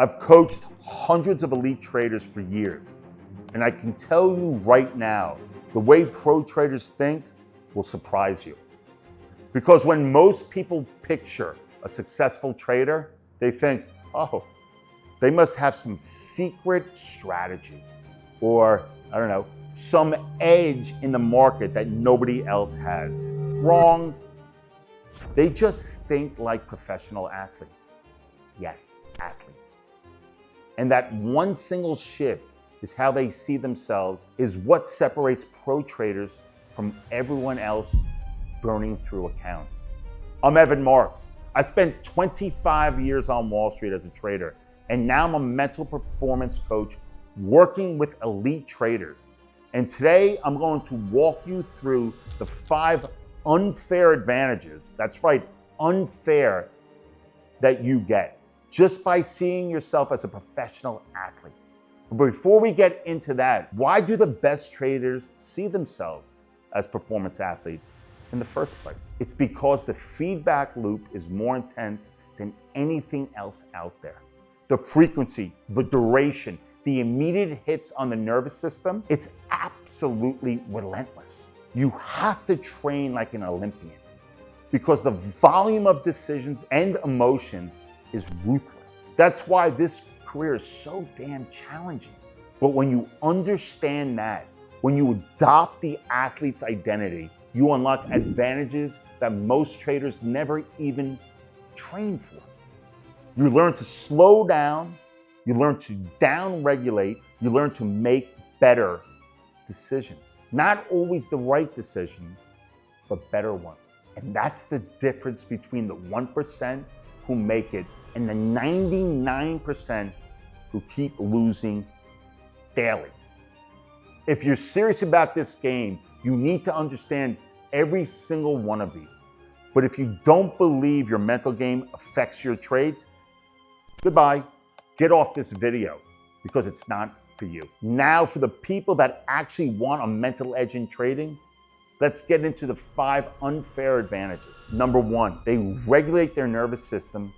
I've coached hundreds of elite traders for years, and I can tell you right now, the way pro traders think will surprise you. Because when most people picture a successful trader, they think, oh, they must have some secret strategy or, I don't know, some edge in the market that nobody else has. Wrong. They just think like professional athletes. Yes, athletes. And that one single shift is how they see themselves, is what separates pro traders from everyone else burning through accounts. I'm Evan Marks. I spent 25 years on Wall Street as a trader, and now I'm a mental performance coach working with elite traders. And today I'm going to walk you through the 5 unfair advantages, that's right, unfair, that you get just by seeing yourself as a professional athlete. But before we get into that, why do the best traders see themselves as performance athletes in the first place? It's because the feedback loop is more intense than anything else out there. The frequency, the duration, the immediate hits on the nervous system, it's absolutely relentless. You have to train like an Olympian because the volume of decisions and emotions is ruthless. That's why this career is so damn challenging. But when you understand that, when you adopt the athlete's identity, you unlock advantages that most traders never even train for. You learn to slow down, you learn to down-regulate, you learn to make better decisions. Not always the right decision, but better ones. And that's the difference between the 1% who make it and the 99% who keep losing daily. If you're serious about this game, you need to understand every single one of these. But if you don't believe your mental game affects your trades, goodbye. Get off this video because it's not for you. Now, for the people that actually want a mental edge in trading, let's get into the 5 unfair advantages. Number 1, they regulate their nervous system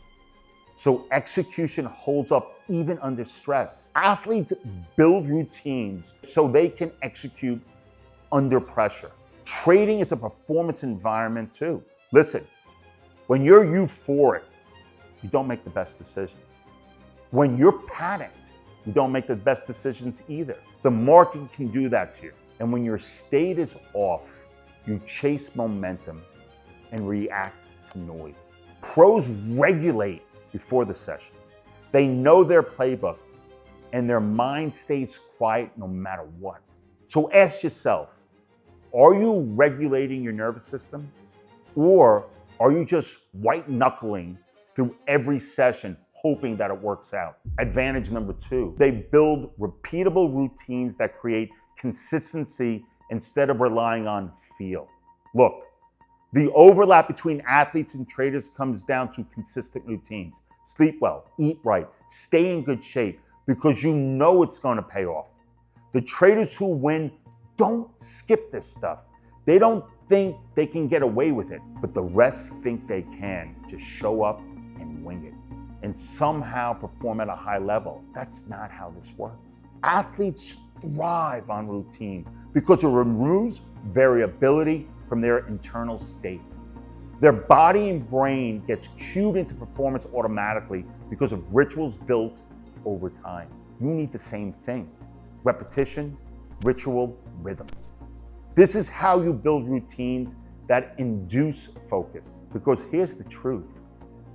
so execution holds up even under stress. Athletes build routines so they can execute under pressure. Trading is a performance environment too. Listen, when you're euphoric, you don't make the best decisions. When you're panicked, you don't make the best decisions either. The market can do that to you. And when your state is off, you chase momentum and react to noise. Pros regulate before the session. They know their playbook and their mind stays quiet no matter what. So ask yourself, are you regulating your nervous system? Or are you just white knuckling through every session hoping that it works out? Advantage number 2, they build repeatable routines that create consistency instead of relying on feel. Look, the overlap between athletes and traders comes down to consistent routines. Sleep well, eat right, stay in good shape because you know it's going to pay off. The traders who win don't skip this stuff. They don't think they can get away with it, but the rest think they can. Just show up and wing it and somehow perform at a high level. That's not how this works. Athletes thrive on routine because it removes variability from their internal state. Their body and brain gets cued into performance automatically because of rituals built over time. You need the same thing: repetition, ritual, rhythm. This is how you build routines that induce focus. Because here's the truth: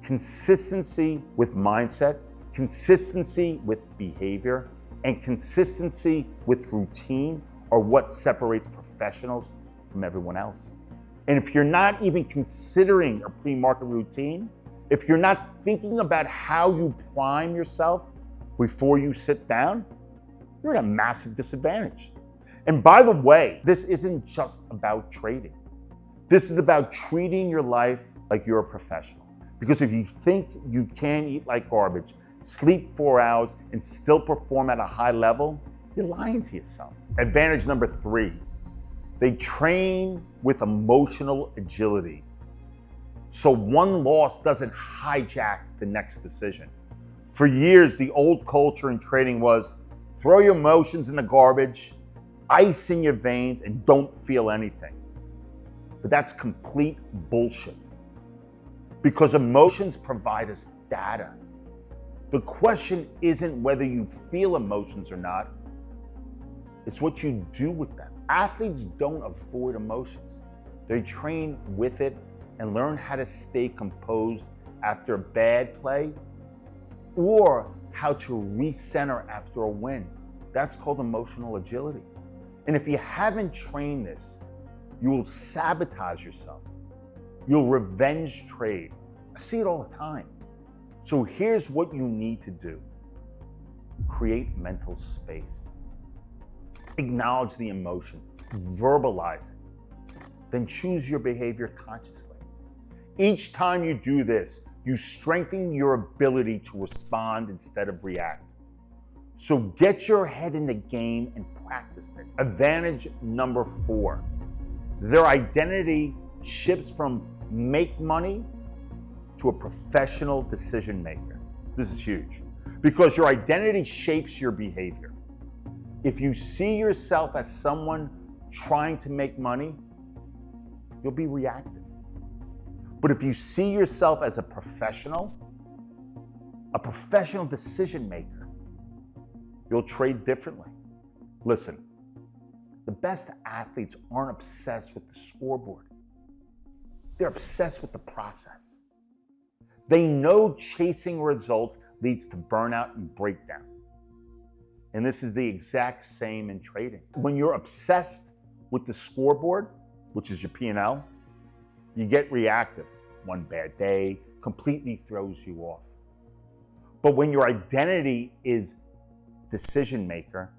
consistency with mindset, consistency with behavior, and consistency with routine are what separates professionals from everyone else. And if you're not even considering a pre-market routine, if you're not thinking about how you prime yourself before you sit down, you're at a massive disadvantage. And by the way, this isn't just about trading. This is about treating your life like you're a professional. Because if you think you can eat like garbage, sleep 4 hours, and still perform at a high level, you're lying to yourself. Advantage number 3, they train with emotional agility. So one loss doesn't hijack the next decision. For years, the old culture in trading was throw your emotions in the garbage, ice in your veins, and don't feel anything. But that's complete bullshit. Because emotions provide us data. The question isn't whether you feel emotions or not, it's what you do with them. Athletes don't avoid emotions. They train with it and learn how to stay composed after a bad play or how to recenter after a win. That's called emotional agility. And if you haven't trained this, you will sabotage yourself. You'll revenge trade. I see it all the time. So here's what you need to do. Create mental space. Acknowledge the emotion. Verbalize it. Then choose your behavior consciously. Each time you do this, you strengthen your ability to respond instead of react. So get your head in the game and practice it. Advantage number 4. Their identity shifts from make money to a professional decision maker. This is huge because your identity shapes your behavior. If you see yourself as someone trying to make money, you'll be reactive. But if you see yourself as a professional decision maker, you'll trade differently. Listen, the best athletes aren't obsessed with the scoreboard. They're obsessed with the process. They know chasing results leads to burnout and breakdown. And this is the exact same in trading. When you're obsessed with the scoreboard, which is your P&L, you get reactive. One bad day completely throws you off. But when your identity is decision maker,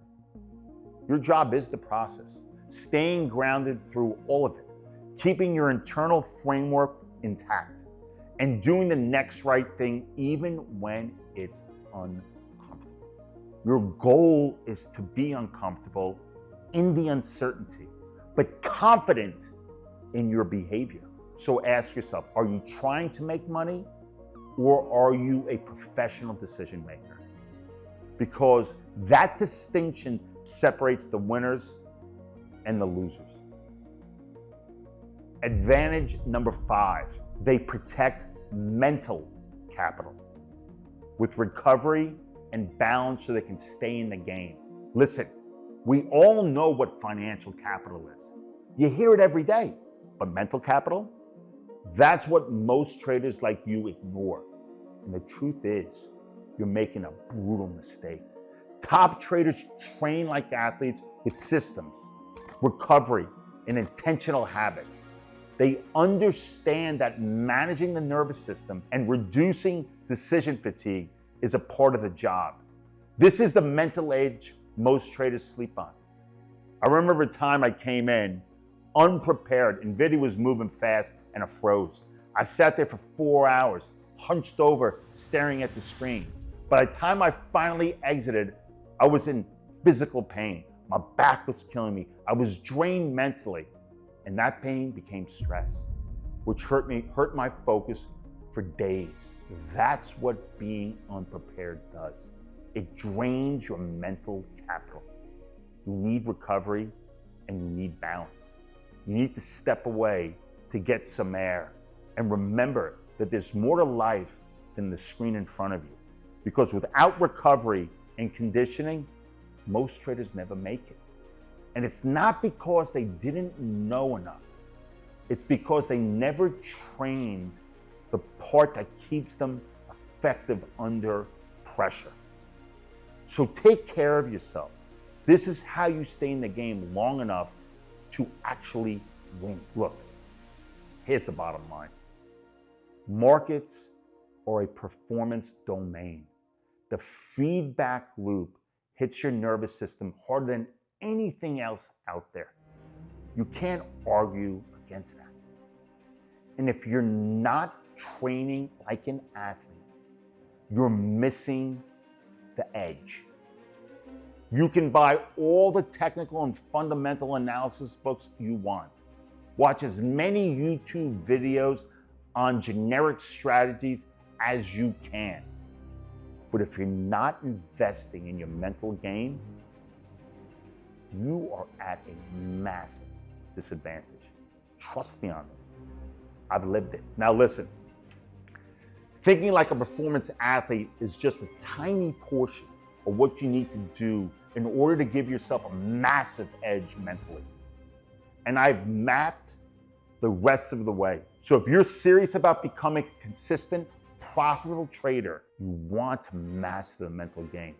your job is the process, staying grounded through all of it, keeping your internal framework intact, and doing the next right thing even when it's uncomfortable. Your goal is to be uncomfortable in the uncertainty, but confident in your behavior. So ask yourself, are you trying to make money or are you a professional decision maker? Because that distinction separates the winners and the losers. Advantage number 5, they protect mental capital with recovery and balance so they can stay in the game. Listen, we all know what financial capital is. You hear it every day, but mental capital? That's what most traders like you ignore. And the truth is, you're making a brutal mistake. Top traders train like athletes with systems, recovery, and intentional habits. They understand that managing the nervous system and reducing decision fatigue is a part of the job. This is the mental edge most traders sleep on. I remember a time I came in unprepared and Nvidia was moving fast and I froze. I sat there for 4 hours, hunched over, staring at the screen. By the time I finally exited, I was in physical pain. My back was killing me. I was drained mentally. And that pain became stress, which hurt my focus for days. That's what being unprepared does. It drains your mental capital. You need recovery and you need balance. You need to step away to get some air. And remember that there's more to life than the screen in front of you. Because without recovery and conditioning, most traders never make it. And it's not because they didn't know enough. It's because they never trained the part that keeps them effective under pressure. So take care of yourself. This is how you stay in the game long enough to actually win. Look, here's the bottom line. Markets are a performance domain. The feedback loop hits your nervous system harder than anything else out there. You can't argue against that. And if you're not training like an athlete, you're missing the edge. You can buy all the technical and fundamental analysis books you want. Watch as many YouTube videos on generic strategies as you can. But if you're not investing in your mental game, you are at a massive disadvantage. Trust me on this. I've lived it. Now listen, thinking like a performance athlete is just a tiny portion of what you need to do in order to give yourself a massive edge mentally. And I've mapped the rest of the way. So if you're serious about becoming a consistent, profitable trader, you want to master the mental game.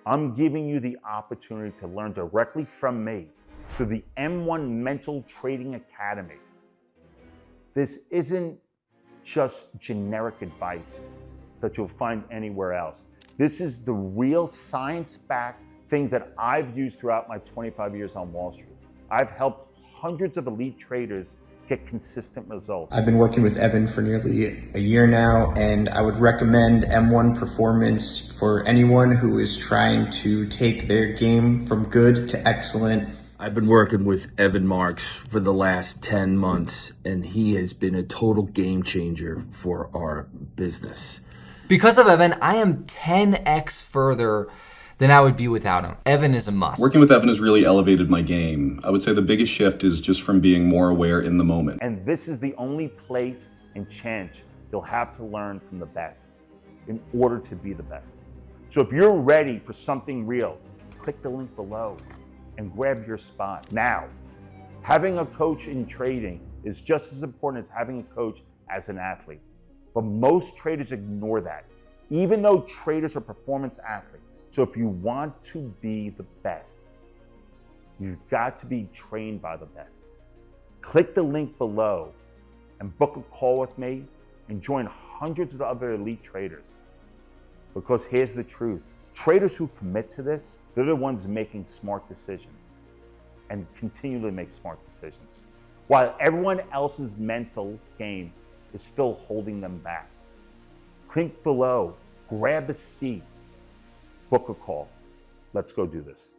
I'm giving you the opportunity to learn directly from me through the M1 Mental Trading Academy. This isn't just generic advice that you'll find anywhere else. This is the real science-backed things that I've used throughout my 25 years on Wall Street. I've helped hundreds of elite traders get consistent results. I've been working with Evan for nearly a year now, and I would recommend M1 Performance for anyone who is trying to take their game from good to excellent. I've been working with Evan Marks for the last 10 months, and he has been a total game changer for our business. Because of Evan, I am 10x further than I would be without him. Evan is a must. Working with Evan has really elevated my game. I would say the biggest shift is just from being more aware in the moment. And this is the only place and chance you'll have to learn from the best in order to be the best. So if you're ready for something real, click the link below and grab your spot. Now, having a coach in trading is just as important as having a coach as an athlete. But most traders ignore that, even though traders are performance athletes. So if you want to be the best, you've got to be trained by the best. Click the link below and book a call with me and join hundreds of other elite traders. Because here's the truth. Traders who commit to this, they're the ones making smart decisions and continually make smart decisions, while everyone else's mental game is still holding them back. Click below, grab a seat, book a call. Let's go do this.